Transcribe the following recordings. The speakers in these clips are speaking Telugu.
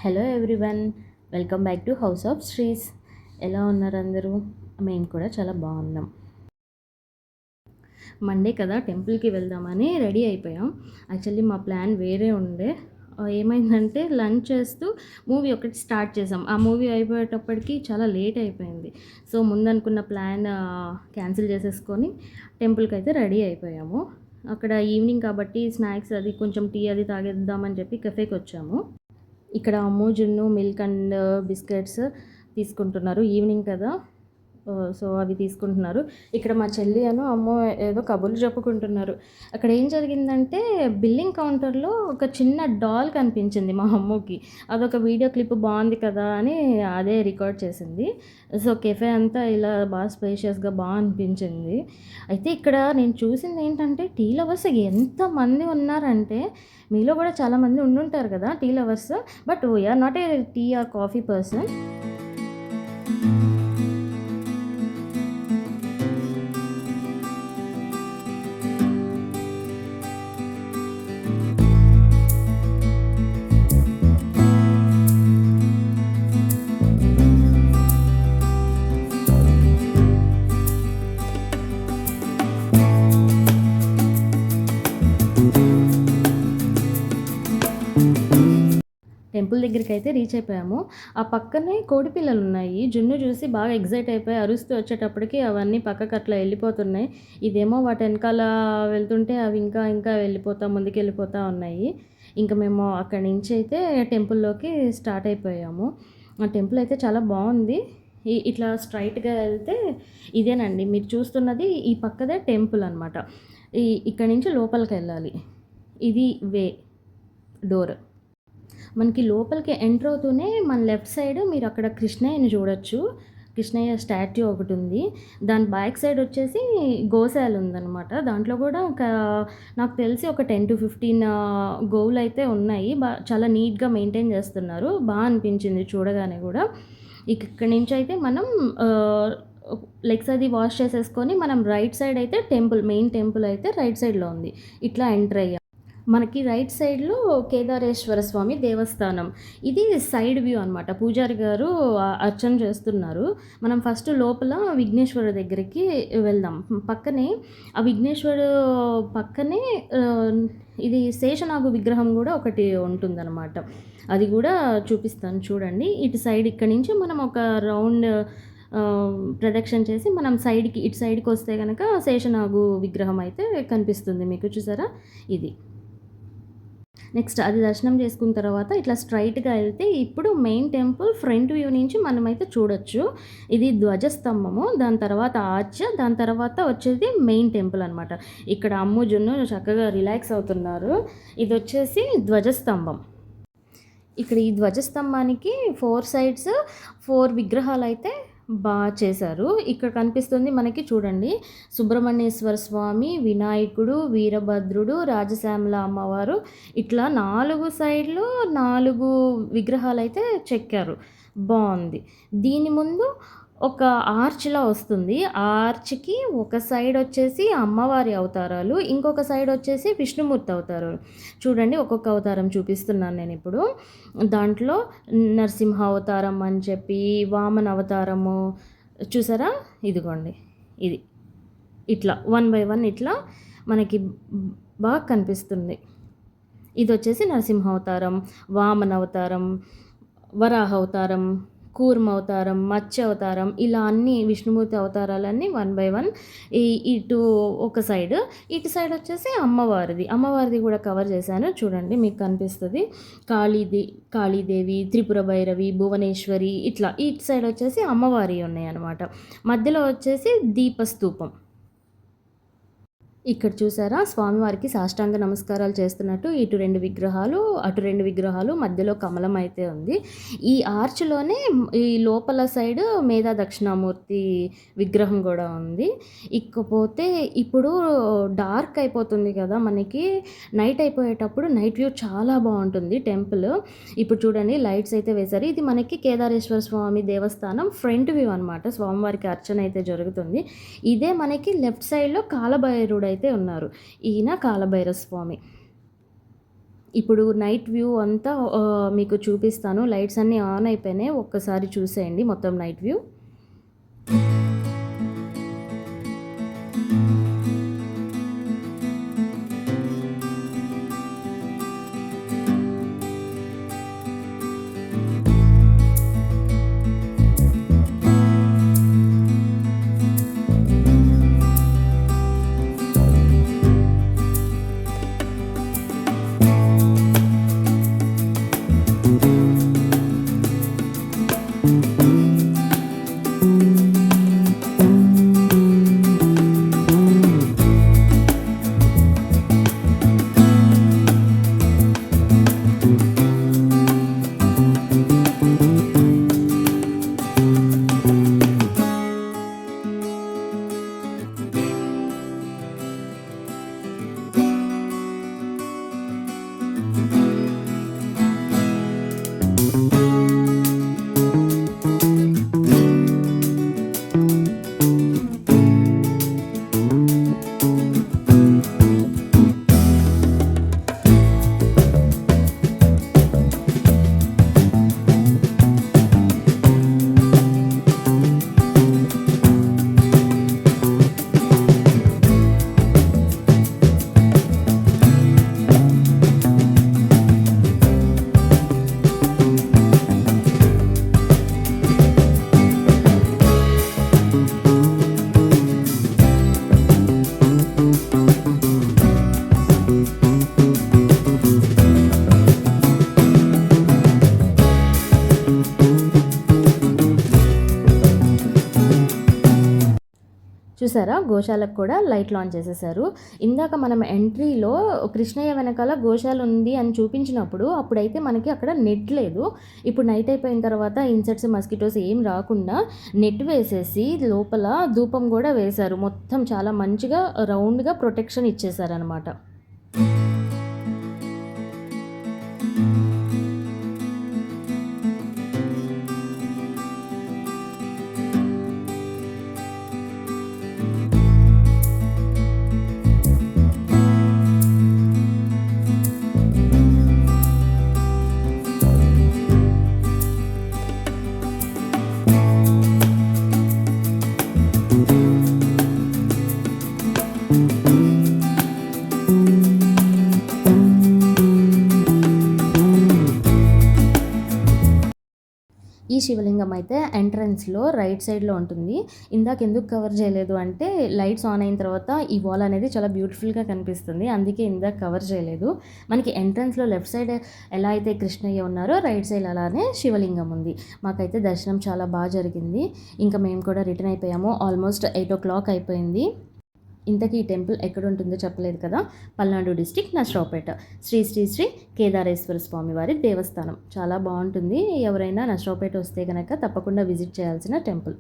Hello everyone, welcome back to house of Shrees. ఎలా ఉన్నారు అందరూ? మేము కూడా చాలా బాగున్నాం. మండే కదా, టెంపుల్కి వెళ్దామని రెడీ అయిపోయాం. యాక్చువల్లీ మా ప్లాన్ వేరే ఉండే. ఏమైందంటే లంచ్ చేస్తూ మూవీ ఒకటి స్టార్ట్ చేసాం. ఆ మూవీ అయిపోయేటప్పటికి చాలా లేట్ అయిపోయింది. సో ముందనుకున్న ప్లాన్ క్యాన్సిల్ చేసేసుకొని టెంపుల్కి అయితే రెడీ అయిపోయాము. అక్కడ ఈవినింగ్ కాబట్టి స్నాక్స్ అది కొంచెం టీ అది తాగేద్దామని చెప్పి కెఫేకి వచ్చాము. ఇక్కడ అమ్ము జున్ను మిల్క్ అండ్ బిస్కెట్స్ తీసుకుంటున్నారు. ఈవినింగ్ కదా, సో అవి తీసుకుంటున్నారు. ఇక్కడ మా చెల్లి అమ్మ ఏదో కబుర్లు చెప్పుకుంటున్నారు. అక్కడ ఏం జరిగిందంటే బిల్లింగ్ కౌంటర్లో ఒక చిన్న డాల్ కనిపించింది మా అమ్మకి. అదొక వీడియో క్లిప్ బాగుంది కదా అని అదే రికార్డ్ చేసింది. సో కెఫే అంతా ఇలా బాగా స్పేషియస్గా బాగా అనిపించింది. అయితే ఇక్కడ నేను చూసింది ఏంటంటే టీ లవర్స్ ఎంతమంది ఉన్నారంటే, మీలో కూడా చాలామంది ఉండుంటారు కదా tea lovers, but we're not a tea or coffee person. Temple దగ్గరికి అయితే రీచ్ అయిపోయాము. ఆ పక్కనే కోడి పిల్లలు ఉన్నాయి. జున్ను చూసి బాగా ఎగ్జైట్ అయిపోయి అరుస్తూ వచ్చేటప్పటికి అవన్నీ పక్కకు అట్లా వెళ్ళిపోతున్నాయి. ఇదేమో వాటి వెనకాల వెళ్తుంటే అవి ఇంకా ఇంకా ముందుకు వెళ్ళిపోతూ ఉన్నాయి. ఇంకా మేము అక్కడి నుంచి అయితే టెంపుల్లోకి స్టార్ట్ అయిపోయాము. ఆ టెంపుల్ అయితే చాలా బాగుంది. ఇట్లా స్ట్రైట్గా వెళ్తే ఇదేనండి మీరు చూస్తున్నది, ఈ పక్కదే టెంపుల్ అనమాట. ఇక్కడి నుంచి లోపలికి వెళ్ళాలి. ఇది డోర్. మనకి లోపలికి ఎంటర్ అవుతూనే మన లెఫ్ట్ సైడ్ మీరు అక్కడ కృష్ణయ్యని చూడొచ్చు. కృష్ణయ్య స్టాట్యూ ఒకటి ఉంది. దాని బ్యాక్ సైడ్ వచ్చేసి గోశాల ఉందన్నమాట. దాంట్లో కూడా నాకు తెలిసి ఒక 10-15 గోవులు అయితే ఉన్నాయి. చాలా నీట్గా మెయింటైన్ చేస్తున్నారు. బాగా అనిపించింది చూడగానే కూడా. ఇక్కడి నుంచి అయితే మనం లెగ్స్ అది వాష్ చేసేసుకొని మనం రైట్ సైడ్ అయితే మెయిన్ టెంపుల్ అయితే రైట్ సైడ్లో ఉంది. ఇట్లా ఎంటర్ అయ్యాం. మనకి రైట్ సైడ్లో కేదారేశ్వర స్వామి దేవస్థానం. ఇది సైడ్ వ్యూ అనమాట. పూజారి గారు అర్చన చేస్తున్నారు. మనం ఫస్ట్ లోపల విఘ్నేశ్వర దగ్గరికి వెళ్దాం. పక్కనే ఆ విఘ్నేశ్వరు పక్కనే ఇది శేషనాగు విగ్రహం కూడా ఒకటి ఉంటుందన్నమాట. అది కూడా చూపిస్తాను చూడండి. ఇటు సైడ్ ఇక్కడి నుంచి మనం ఒక రౌండ్ ప్రదక్షిణ చేసి మనం ఇటు సైడ్కి వస్తే కనుక శేషనాగు విగ్రహం అయితే కనిపిస్తుంది మీకు. చూసారా, ఇది. నెక్స్ట్ అది దర్శనం చేసుకున్న తర్వాత ఇట్లా స్ట్రైట్గా వెళ్తే ఇప్పుడు మెయిన్ టెంపుల్ ఫ్రంట్ వ్యూ నుంచి మనమైతే చూడొచ్చు. ఇది ధ్వజస్తంభము, దాని తర్వాత ఆర్చ్, దాని తర్వాత వచ్చేది మెయిన్ టెంపుల్ అనమాట. ఇక్కడ అమ్ము జున్ను చక్కగా రిలాక్స్ అవుతున్నారు. ఇది వచ్చేసి ధ్వజస్తంభం. ఇక్కడ ఈ ధ్వజస్తంభానికి 4 sides 4 విగ్రహాలు అయితే బాగా చేశారు. ఇక్కడ కనిపిస్తుంది మనకి చూడండి, సుబ్రహ్మణ్యేశ్వర స్వామి, వినాయకుడు, వీరభద్రుడు, రాజశ్యామల అమ్మవారు, ఇట్లా 4 సైడ్లు 4 విగ్రహాలు అయితే చెక్కారు. బాగుంది. దీని ముందు ఒక ఆర్చ్లా వస్తుంది. ఆ ఆర్చ్కి ఒక సైడ్ వచ్చేసి అమ్మవారి అవతారాలు, ఇంకొక సైడ్ వచ్చేసి విష్ణుమూర్తి అవతారాలు. చూడండి, ఒక్కొక్క అవతారం చూపిస్తున్నాను నేను ఇప్పుడు. దాంట్లో నరసింహ అవతారం అని చెప్పి, వామన అవతారము చూసారా, ఇదిగోండి. ఇది ఇట్లా 1 by 1 ఇట్లా మనకి బాగా కనిపిస్తుంది. ఇది వచ్చేసి నరసింహ అవతారం, వామన అవతారం, వరాహ అవతారం, కూర్మ అవతారం, మత్స్య అవతారం, ఇలా అన్ని విష్ణుమూర్తి అవతారాలన్నీ 1 by 1. ఇటు ఒక సైడ్, ఇటు సైడ్ వచ్చేసి అమ్మవారిది కూడా కవర్ చేశాను. చూడండి, మీకు కనిపిస్తుంది. కాళీదేవి, త్రిపుర భైరవి, భువనేశ్వరి, ఇట్లా ఇటు సైడ్ వచ్చేసి అమ్మవారి ఉన్నాయి అన్నమాట. మధ్యలో వచ్చేసి దీపస్తూపం. ఇక్కడ చూసారా, స్వామివారికి సాష్టాంగ నమస్కారాలు చేస్తున్నట్టు ఇటు 2 విగ్రహాలు, అటు 2 విగ్రహాలు, మధ్యలో కమలం అయితే ఉంది. ఈ ఆర్చ్లోనే ఈ లోపల సైడ్ మేధా దక్షిణామూర్తి విగ్రహం కూడా ఉంది. ఇకపోతే ఇప్పుడు డార్క్ అయిపోతుంది కదా, మనకి నైట్ అయిపోయేటప్పుడు నైట్ వ్యూ చాలా బాగుంటుంది టెంపుల్. ఇప్పుడు చూడండి, లైట్స్ అయితే వేశారు. ఇది మనకి కేదారేశ్వర స్వామి దేవస్థానం ఫ్రంట్ వ్యూ అనమాట. స్వామివారికి అర్చన అయితే జరుగుతుంది. ఇదే మనకి లెఫ్ట్ సైడ్లో కాలభైరుడు అయితే ఉన్నారు. ఈయన కాలభైరవ స్వామి. ఇప్పుడు నైట్ వ్యూ అంతా మీకు చూపిస్తాను. లైట్స్ అన్నీ ఆన్ అయిపోయినాయి. ఒక్కసారి చూసేయండి మొత్తం నైట్ వ్యూ. చూసారా, గోశాలకు కూడా లైట్ లాంచ్ చేసేసారు. ఇందాక మనం ఎంట్రీలో కృష్ణయ్య వెనకాల గోశాల ఉంది అని చూపించినప్పుడు అప్పుడైతే మనకి అక్కడ నెట్ లేదు. ఇప్పుడు నైట్ అయిపోయిన తర్వాత ఇన్సెక్ట్స్, మస్కిటోస్ ఏం రాకుండా నెట్ వేసేసి లోపల ధూపం కూడా వేశారు. మొత్తం చాలా మంచిగా రౌండ్గా ప్రొటెక్షన్ ఇచ్చేసారనమాట. ఈ శివలింగం అయితే ఎంట్రన్స్లో రైట్ సైడ్లో ఉంటుంది. ఇందాక ఎందుకు కవర్ చేయలేదు అంటే లైట్స్ ఆన్ అయిన తర్వాత ఈ వాల్ అనేది చాలా బ్యూటిఫుల్గా కనిపిస్తుంది, అందుకే ఇందాక కవర్ చేయలేదు. మనకి ఎంట్రన్స్లో లెఫ్ట్ సైడ్ ఎలా అయితే కృష్ణయ్య ఉన్నారో రైట్ సైడ్ అలానే శివలింగం ఉంది. మాకైతే దర్శనం చాలా బాగా జరిగింది. ఇంకా మేము కూడా రిటర్న్ అయిపోయాము. ఆల్మోస్ట్ 8 o'clock అయిపోయింది. ఇంతకీ ఈ టెంపుల్ ఎక్కడ ఉంటుందో చెప్పలేదు కదా. పల్నాడు డిస్టిక్, నర్సరావుపేట, శ్రీ శ్రీ శ్రీ కేదారేశ్వర స్వామి వారి దేవస్థానం. చాలా బాగుంటుంది. ఎవరైనా నర్సరావుపేట వస్తే కనుక తప్పకుండా విజిట్ చేయాల్సిన టెంపుల్.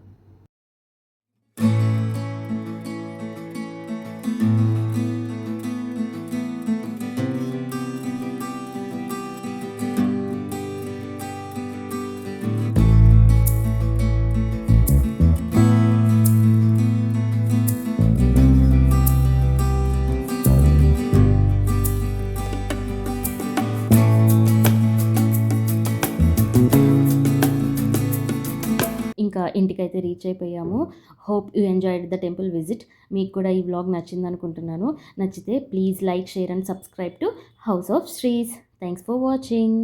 ఇంకా ఇంటికైతే రీచ్ అయిపోయాము. Hope you enjoyed the temple visit. మీకు కూడా ఈ వ్లాగ్ నచ్చింది అనుకుంటున్నాను. నచ్చితే please like, share and subscribe to house of శ్రీస్. Thanks for watching.